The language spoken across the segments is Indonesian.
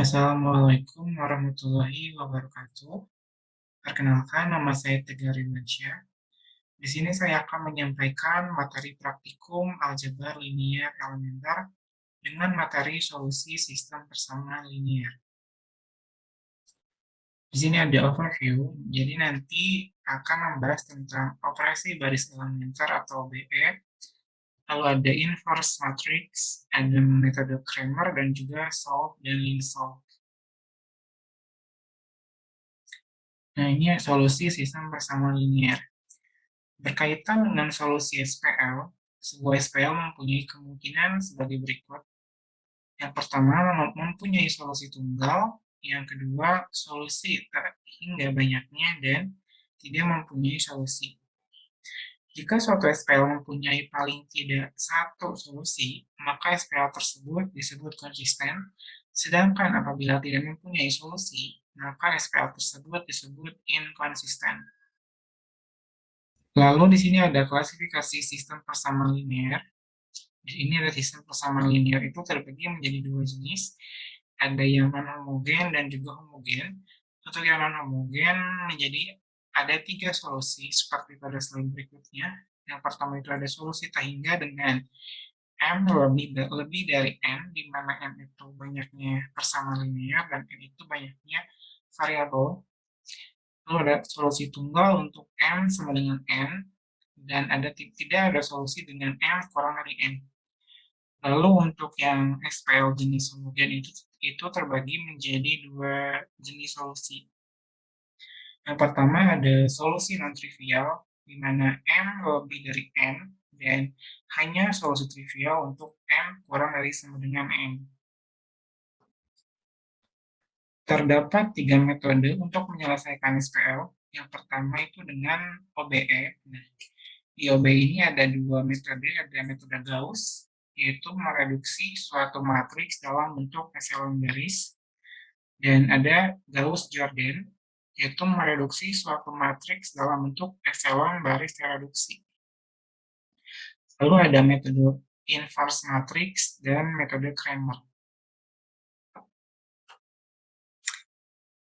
Assalamualaikum warahmatullahi wabarakatuh. Perkenalkan, nama saya Tegar Rimansyah. Di sini saya akan menyampaikan materi praktikum aljabar linier elementer dengan materi solusi sistem persamaan linier. Di sini ada overview, jadi nanti akan membahas tentang operasi baris elementer atau BE, lalu ada inverse matrix, ada metode Cramer, dan juga solve dan link solve. Nah, ini solusi sistem persamaan linier. Berkaitan dengan solusi SPL, sebuah SPL mempunyai kemungkinan sebagai berikut. Yang pertama, mempunyai solusi tunggal. Yang kedua, solusi tak hingga banyaknya. Dan tidak mempunyai solusi. Jika suatu SPL mempunyai paling tidak satu solusi, maka SPL tersebut disebut konsisten. Sedangkan apabila tidak mempunyai solusi, maka SPL tersebut disebut inkonsisten. Lalu di sini ada klasifikasi sistem persamaan linear. Di sini ada sistem persamaan linear itu terbagi menjadi dua jenis. Ada yang non-homogen dan juga homogen. Untuk yang non-homogen menjadi ada tiga solusi seperti pada slide berikutnya. Yang pertama itu ada solusi tak hingga dengan M lebih dari N, di mana M itu banyaknya persamaan linear dan N itu banyaknya variabel. Lalu ada solusi tunggal untuk M sama dengan N, dan tidak ada solusi dengan M kurang dari N. Lalu untuk yang SPL jenis homogen itu terbagi menjadi dua jenis solusi. Yang pertama ada solusi non-trivial, di mana M lebih dari N, dan hanya solusi trivial untuk M kurang dari sama dengan N. Terdapat tiga metode untuk menyelesaikan SPL. Yang pertama itu dengan OBE. Nah, di OBE ini ada dua metode, ada metode Gauss, yaitu mereduksi suatu matriks dalam bentuk echelon baris, dan ada Gauss-Jordan, yaitu mereduksi suatu matriks dalam bentuk echelon baris reduksi. Lalu ada metode inverse matrix dan metode Cramer.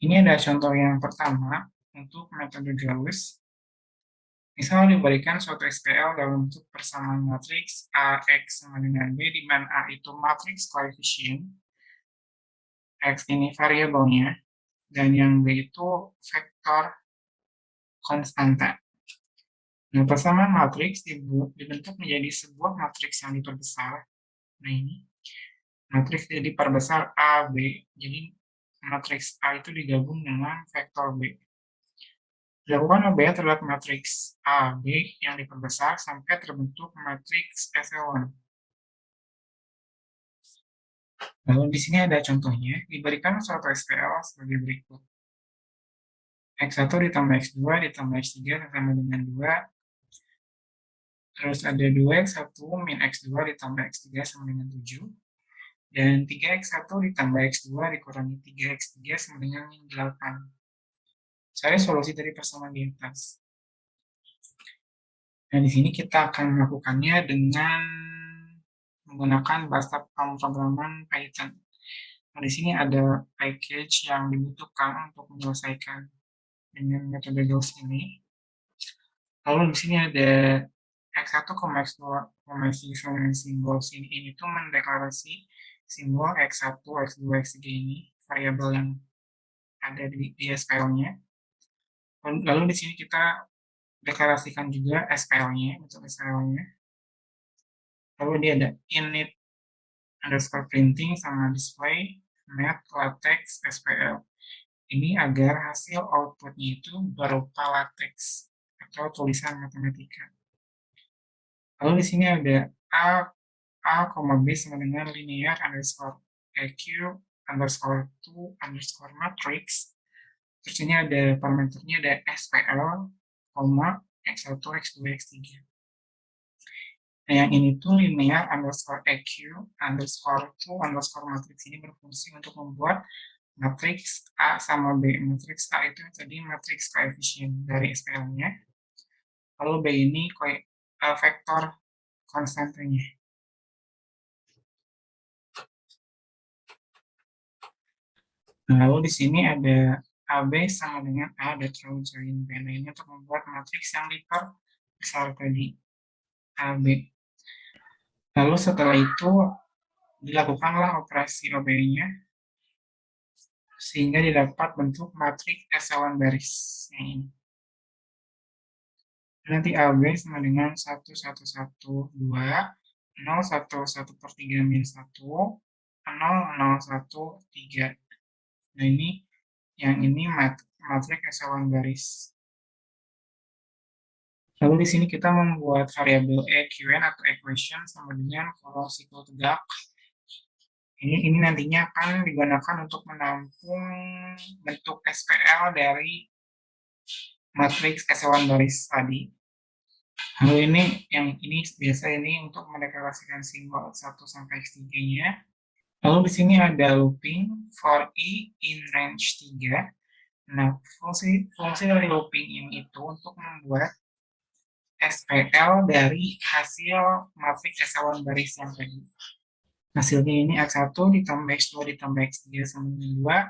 Ini ada contoh yang pertama untuk metode Gauss. Misal diberikan suatu SPL dalam bentuk persamaan matriks AX sama dengan B, di mana A itu matriks koefisien, X ini variabelnya, dan yang B itu vektor konstanta. Nah, persamaan matriks dibentuk menjadi sebuah matriks yang diperbesar. Nah, ini matriks diperbesar A, B. Jadi, matriks A itu digabung dengan vektor B. Dilakukan OBE terhadap matriks A, B yang diperbesar sampai terbentuk matriks echelon. Lalu di sini ada contohnya, diberikan suatu SPL sebagai berikut. X1 ditambah X2 ditambah X3 sama dengan 2. Terus ada 2X1 min X2 ditambah X3 sama dengan 7. Dan 3X1 ditambah X2 dikurangi 3X3 sama dengan 8. Cari solusi dari persamaan di atas. Nah, di sini kita akan melakukannya dengan menggunakan bahasa pemrograman Python. Nah, di sini ada package yang dibutuhkan untuk menyelesaikan dengan metode Gauss ini. Lalu di sini ada X1, X2, X3 dengan simbol sini. Ini tuh mendeklarasi simbol X1, X2, X3 ini, variabel yang ada di SPL-nya. Lalu di sini kita deklarasikan juga SPL-nya, untuk SPL-nya. Lalu dia ada init underscore printing sama display net latex SPL. Ini agar hasil outputnya itu berupa latex atau tulisan matematika. Lalu di sini ada A, B sama dengan linear underscore EQ underscore 2 underscore matrix. Terus ini ada parameternya ada SPL, X1, X2, X3. Nah, yang ini tuh linear underscore EQ underscore 2 underscore matrix ini berfungsi untuk membuat matriks A sama B. Matriks A itu tadi matriks koefisien dari SPL-nya. Lalu B ini vektor konstantanya. Nah, lalu di sini ada AB sama dengan A dan terlalu join B. Nah, ini untuk membuat matriks yang diperbesar tadi, AB. Lalu setelah itu dilakukanlah operasi OB-nya sehingga didapat bentuk matriks eselon baris. Nah, ini. Nanti AB sama dengan 1, 1, 1, 2, 0, 1, 1/3 min 1, 0, 0, 1, 3. Nah, ini matriks eselon baris. Lalu di sini kita membuat variabel EQN atau equation sama dengan kalau siklus tegak. Ini nantinya akan digunakan untuk menampung bentuk SPL dari matriks eselon baris tadi. Lalu ini biasa ini untuk mendeklarasikan simbol 1 sampai X3-nya. Lalu di sini ada looping for I in range 3. Nah, fungsi dari looping ini itu untuk membuat SPL dari hasil matriks eselon baris yang tadi. Hasilnya ini X1 ditambah X2 ditambah X3 sama dengan 2,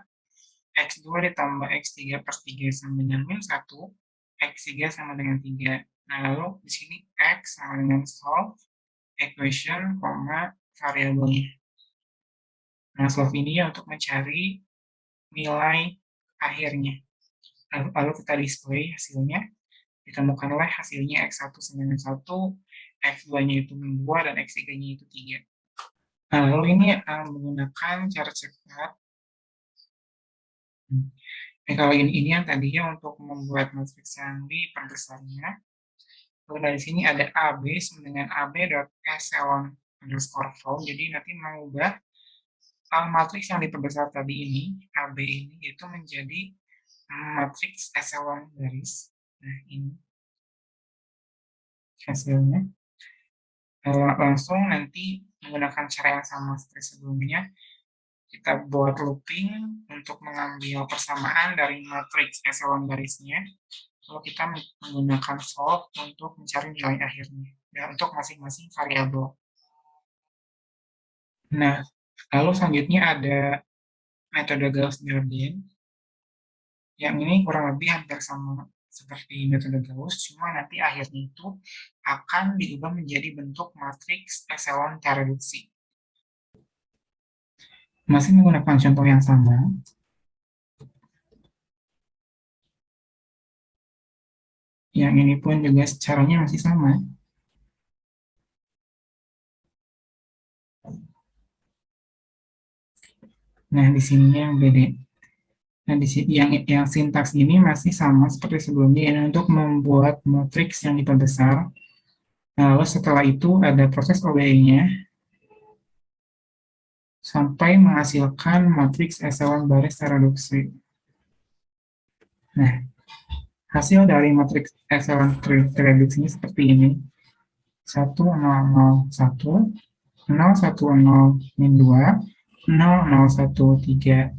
X2 ditambah X3/3 sama dengan min 1, X3 sama dengan 3. Nah, lalu di sini X sama dengan solve equation, variabelnya. Nah, solve ini ya untuk mencari nilai akhirnya. Lalu kita display hasilnya. Ditemukanlah hasilnya X1 sama dengan 1, X2-nya itu min 2, dan X3-nya itu 3. Nah, lalu ini menggunakan cara cepat. Kalau ini yang tadinya untuk membuat matriks yang diperbesarnya. Lalu dari sini ada AB sama dengan AB.echelon underscore form. Jadi nanti mengubah matriks yang diperbesar tadi ini, AB ini, itu menjadi matriks echelon baris. Nah, ini hasilnya. Langsung nanti menggunakan cara yang sama seperti sebelumnya, kita buat looping untuk mengambil persamaan dari matriks echelon barisnya, lalu kita menggunakan solve untuk mencari nilai akhirnya, dan untuk masing-masing variabel. Nah, lalu selanjutnya ada metode Gauss-Jordan, yang ini kurang lebih hampir sama seperti metode Gauss, cuma nanti akhirnya itu akan diubah menjadi bentuk matriks echelon reduksi. Masih menggunakan contoh yang sama. Yang ini pun juga caranya masih sama. Nah, di sini yang beda. Nah, di sini yang sintaks ini masih sama seperti sebelumnya, ini untuk membuat matriks yang diperbesar. Nah, lalu setelah itu ada proses OBE-nya sampai menghasilkan matriks echelon baris reduksi. Nah, hasil dari matriks echelon reduksi ini seperti ini. 1, 0, 0, 1, 0, 1, 0, min 2, 0, 0, 1, 3.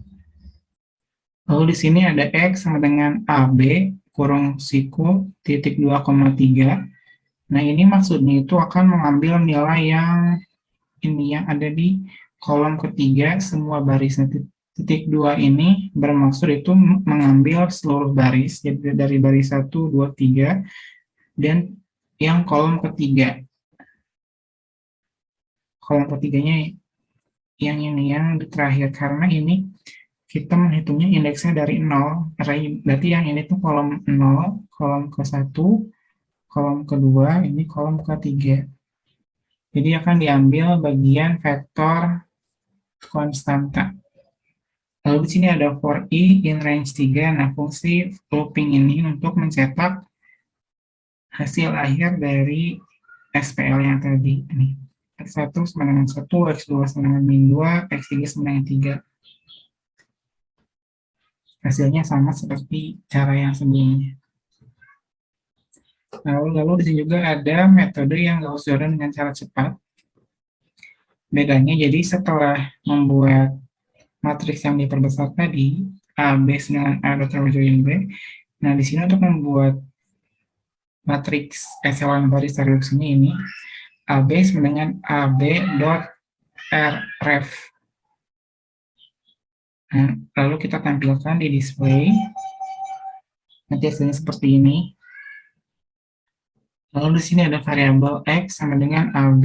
Lalu di sini ada X sama dengan AB kurung siku titik 2,3. Nah, ini maksudnya itu akan mengambil nilai yang ini yang ada di kolom ketiga semua baris. Nah, titik 2 ini bermaksud itu mengambil seluruh baris, jadi dari baris 1, 2, 3, dan yang kolom ketiga. Kolom ketiganya yang ini, yang terakhir, karena ini kita menghitungnya indeksnya dari 0, berarti yang ini tuh kolom 0, kolom ke-1, kolom kedua, ini kolom ketiga. Jadi akan diambil bagian vektor konstanta. Lalu di sini ada for I in range 3. Nah, fungsi looping ini untuk mencetak hasil akhir dari SPL yang tadi. Ini X1 sama dengan 1, X2 sama dengan min 2, X3 sama dengan 3. Hasilnya sama seperti cara yang sebelumnya. Lalu di sini juga ada metode yang Gauss-Jordan dengan cara cepat. Bedanya jadi setelah membuat matriks yang diperbesar tadi, AB dengan A join B. Nah, di sini untuk membuat matriks echelon baris reduksinya ini, AB dengan AB dot ref. Nah, lalu kita tampilkan di display. Nanti hasilnya seperti ini. Lalu di sini ada variabel X sama dengan AB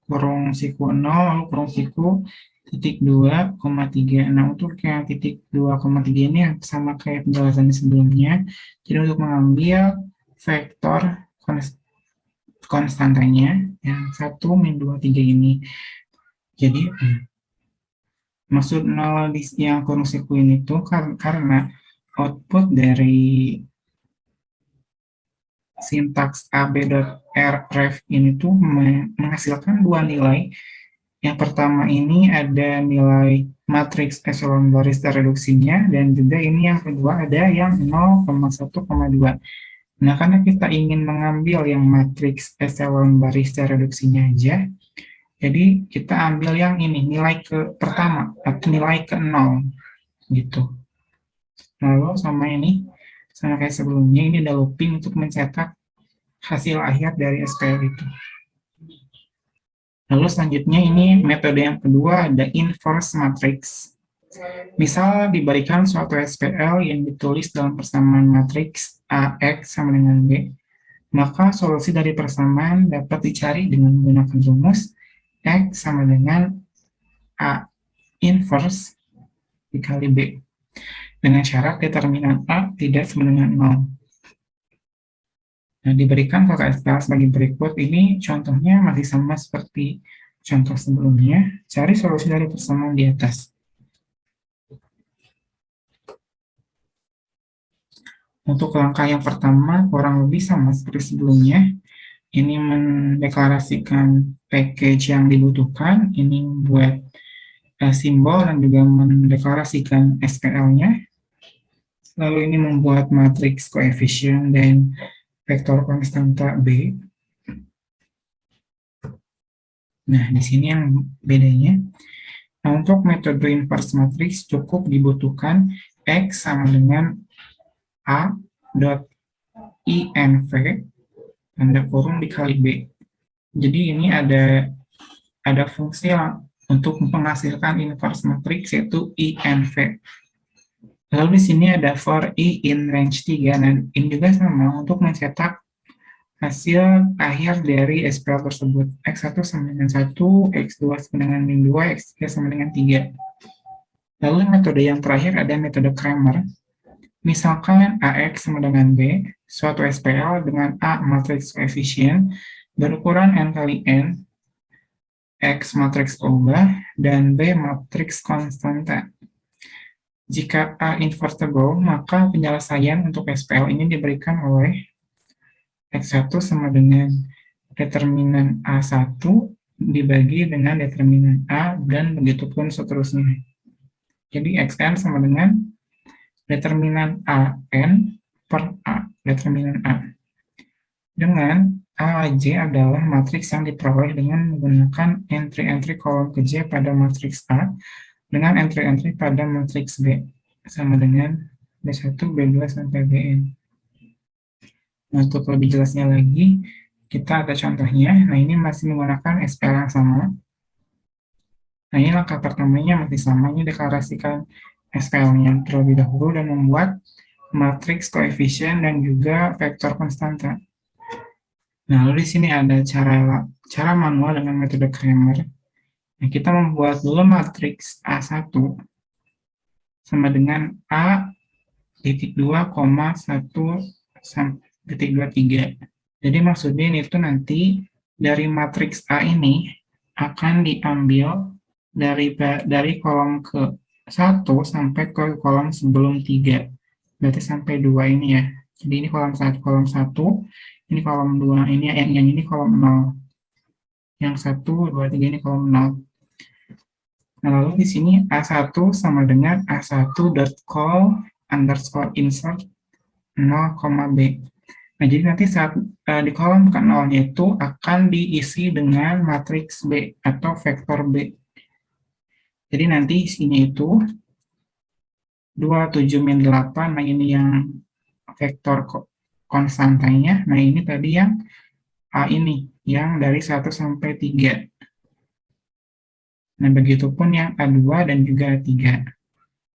kurung siku 0, lalu kurung siku titik 2,3. Nah, untuk yang titik 2,3 ini sama kayak penjelasan sebelumnya. Jadi untuk mengambil vektor konstantanya yang 1, min 2, 3 ini. Jadi maksud 0 yang kurung siku ini tuh karena output dari sintaks AB.ref ini tuh menghasilkan dua nilai. Yang pertama ini ada nilai matriks echelon baris reduksinya, dan juga ini yang kedua ada yang 0,1,2. Nah, karena kita ingin mengambil yang matriks echelon baris reduksinya aja, jadi kita ambil yang ini, nilai ke pertama, atau nilai ke 0, gitu. Lalu sama ini, sama kayak sebelumnya, ini ada looping untuk mencetak hasil akhir dari SQL itu. Lalu selanjutnya ini metode yang kedua ada inverse matrix. Misal diberikan suatu SQL yang ditulis dalam persamaan matriks AX sama dengan B, maka solusi dari persamaan dapat dicari dengan menggunakan rumus X sama dengan A inverse dikali B, dengan syarat determinan A tidak sama dengan 0. Nah, diberikan kakak SQL sebagai berikut. Ini contohnya masih sama seperti contoh sebelumnya. Cari solusi dari persamaan di atas. Untuk langkah yang pertama, kurang lebih sama seperti sebelumnya. Ini mendeklarasikan package yang dibutuhkan. Ini buat simbol dan juga mendeklarasikan SQL-nya. Lalu ini membuat matriks koefisien dan vektor konstanta B. Nah, di sini yang bedanya. Nah, untuk metode inverse matrix cukup dibutuhkan X sama dengan A dot INV tanda kurung dikali B. Jadi ini ada fungsi untuk menghasilkan inverse matrix yaitu INV. Lalu di sini ada for I in range 3, dan ini juga sama untuk mencetak hasil akhir dari SQL tersebut. X1 sama dengan 1, X2 sama dengan min 2, X3 sama dengan 3. Lalu metode yang terakhir ada metode Cramer. Misalkan AX sama dengan B, suatu SQL dengan A matriks koefisien berukuran N kali N, X matriks ubah, dan B matriks konstanta. Jika A invertible, maka penyelesaian untuk SQL ini diberikan oleh X1 sama dengan determinan A1 dibagi dengan determinan A, dan begitu pun seterusnya. Jadi Xn sama dengan determinan AN per A, determinan A. Dengan AJ adalah matriks yang diperoleh dengan menggunakan entry-entry kolom ke-J pada matriks A dengan entry-entry pada matriks B, sama dengan B1, B2, sampai Bn. Untuk lebih jelasnya lagi, kita ada contohnya. Nah, ini masih menggunakan SQL yang sama. Nah, ini langkah pertamanya masih sama. Ini deklarasikan SQL-nya terlebih dahulu dan membuat matriks koefisien dan juga vektor konstanta. Nah, lalu di sini ada cara manual dengan metode Cramer. Nah, kita membuat dulu matriks A1 sama dengan A titik 2,1 titik 23. Jadi maksudnya ini tuh nanti dari matriks A ini akan diambil dari kolom ke 1 sampai ke kolom sebelum 3. Berarti sampai 2 ini ya. Jadi ini kolom 1, ini kolom 2, ini yang ini kolom 0. Yang 1, 2, 3 ini kolom 0. Nah, lalu di sini A1 sama dengan A1.call underscore insert 0, B. Nah, jadi nanti saat di kolom ke 0-nya itu akan diisi dengan matriks B atau vektor B. Jadi nanti isinya itu 27 min 8, nah ini yang vektor konstantanya, nah ini tadi yang A ini, yang dari 1 sampai 3. Nah, begitupun yang A2 dan juga A3.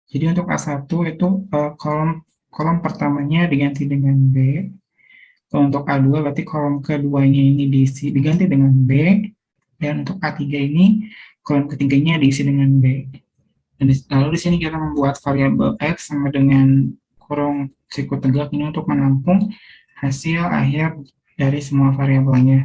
Jadi untuk A1 itu kolom pertamanya diganti dengan B. Kalau untuk A2 berarti kolom keduanya ini diganti dengan B. Dan untuk A3 ini kolom ketiganya diisi dengan B. Dan lalu di sini kita membuat variabel X sama dengan kurung siku tegak ini untuk menampung hasil akhir dari semua variabelnya.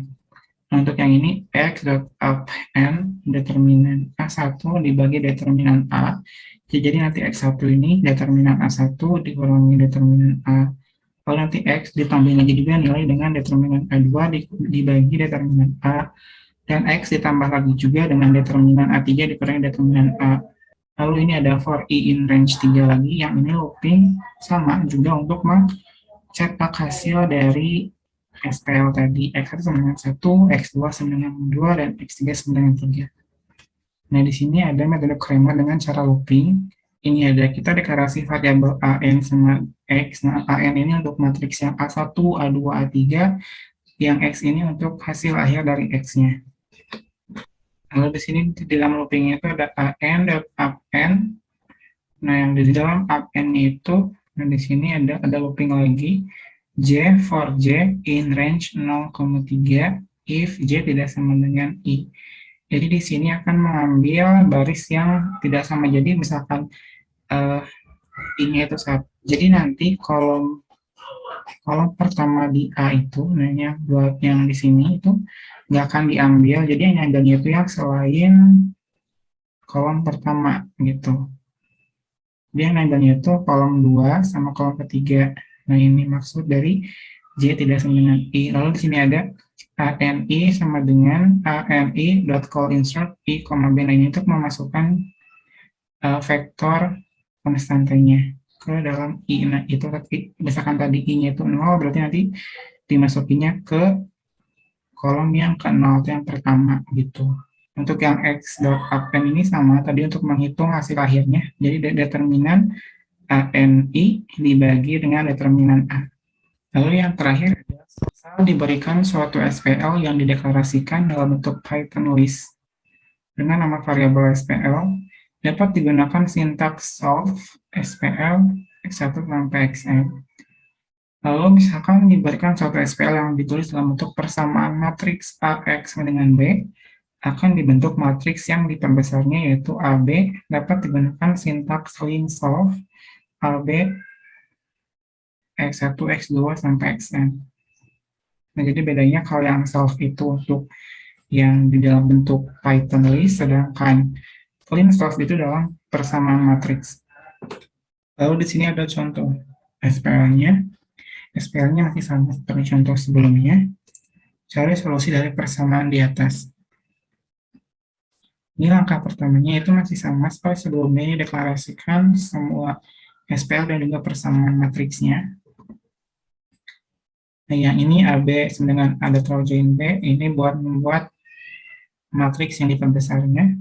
Nah, untuk yang ini, x.append determinan A1 dibagi determinan A. Jadi nanti X1 ini determinan A1 dikurangi determinan A. Lalu nanti X ditambah lagi juga nilai dengan determinan A2 dibagi determinan A. Dan X ditambah lagi juga dengan determinan A3 dikurangi determinan A. Lalu ini ada for I in range 3 lagi, yang ini looping sama juga untuk mencetak hasil dari SPL tadi, X1 sama dengan 1, X2 sama dengan 2, dan X3 sama dengan 3. Nah, di sini ada metode Cramer dengan cara looping. Ini ada kita deklarasi variabel AN sama X. Nah, AN ini untuk matriks yang A1, A2, A3, yang X ini untuk hasil akhir dari X-nya. Lalu di sini di dalam looping itu ada AN dan append. Nah, yang di dalam append itu, nah di sini ada looping lagi. J for J in range 0,3 if J tidak sama dengan I. Jadi di sini akan mengambil baris yang tidak sama. Jadi misalkan I-nya itu 1. Jadi nanti kolom pertama di A itu, namanya buat yang di sini itu nggak akan diambil. Jadi yang adanya itu yang selain kolom pertama gitu. Dia nambahnya itu kolom 2 sama kolom ketiga. Nah, ini maksud dari J tidak sama dengan I. Lalu di sini ada ANI sama dengan ANI.call_insert I, B. Nah, ini untuk memasukkan vektor konstantanya ke dalam I. Nah, itu misalkan tadi I-nya itu 0, berarti nanti dimasukinya ke kolom yang ke-0, yang pertama gitu. Untuk yang x.append ini sama tadi untuk menghitung hasil akhirnya. Jadi determinan ANI dibagi dengan determinan A. Lalu yang terakhir, misal diberikan suatu SPL yang dideklarasikan dalam bentuk Python list dengan nama variabel SPL, dapat digunakan sintaks solve SPL x1 sampai xn. Lalu misalkan diberikan suatu SPL yang ditulis dalam bentuk persamaan matriks AX dengan B, akan dibentuk matriks yang diperbesarnya yaitu AB, dapat digunakan sintaks link solve AB X1, X2, sampai Xn. Nah, jadi bedanya kalau yang solve itu untuk yang di dalam bentuk Python list, sedangkan clean solve itu dalam persamaan matriks. Lalu di sini ada contoh SPL-nya. SPL-nya masih sama seperti contoh sebelumnya. Cari solusi dari persamaan di atas. Ini langkah pertamanya itu masih sama seperti sebelumnya, deklarasikan semua SPL dan juga persamaan matriksnya. Nah, yang ini AB sama dengan A lateral join B, ini buat membuat matriks yang diperbesarnya.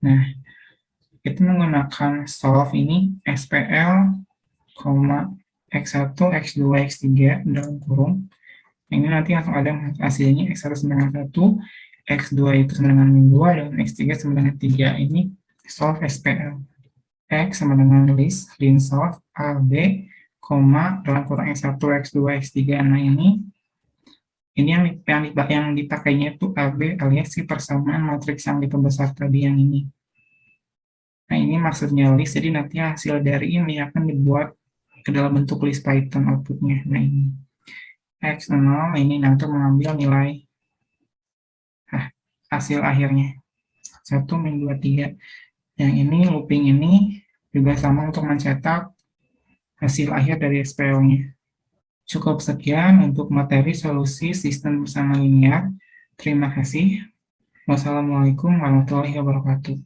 Nah, kita menggunakan solve ini SPL, X1, X2, X3 dalam kurung. Ini nanti langsung ada hasilnya X1 sama dengan 1, X2 itu sama dengan 2, dan X3 sama dengan 3. Ini solve SPL. X sama dengan list solve AB, dalam kurang X1, X2, X3. Nah, ini yang dipakainya itu AB alias si persamaan matriks yang diperbesar tadi yang ini. Nah, ini maksudnya list, jadi nanti hasil dari ini akan dibuat ke dalam bentuk list Python outputnya. Nah, ini X0, ini nanti mengambil nilai hasil akhirnya 1, min 2, 3. Yang ini looping ini juga sama untuk mencetak hasil akhir dari SPL-nya. Cukup sekian untuk materi solusi sistem bersama linear. Terima kasih. Wassalamualaikum warahmatullahi wabarakatuh.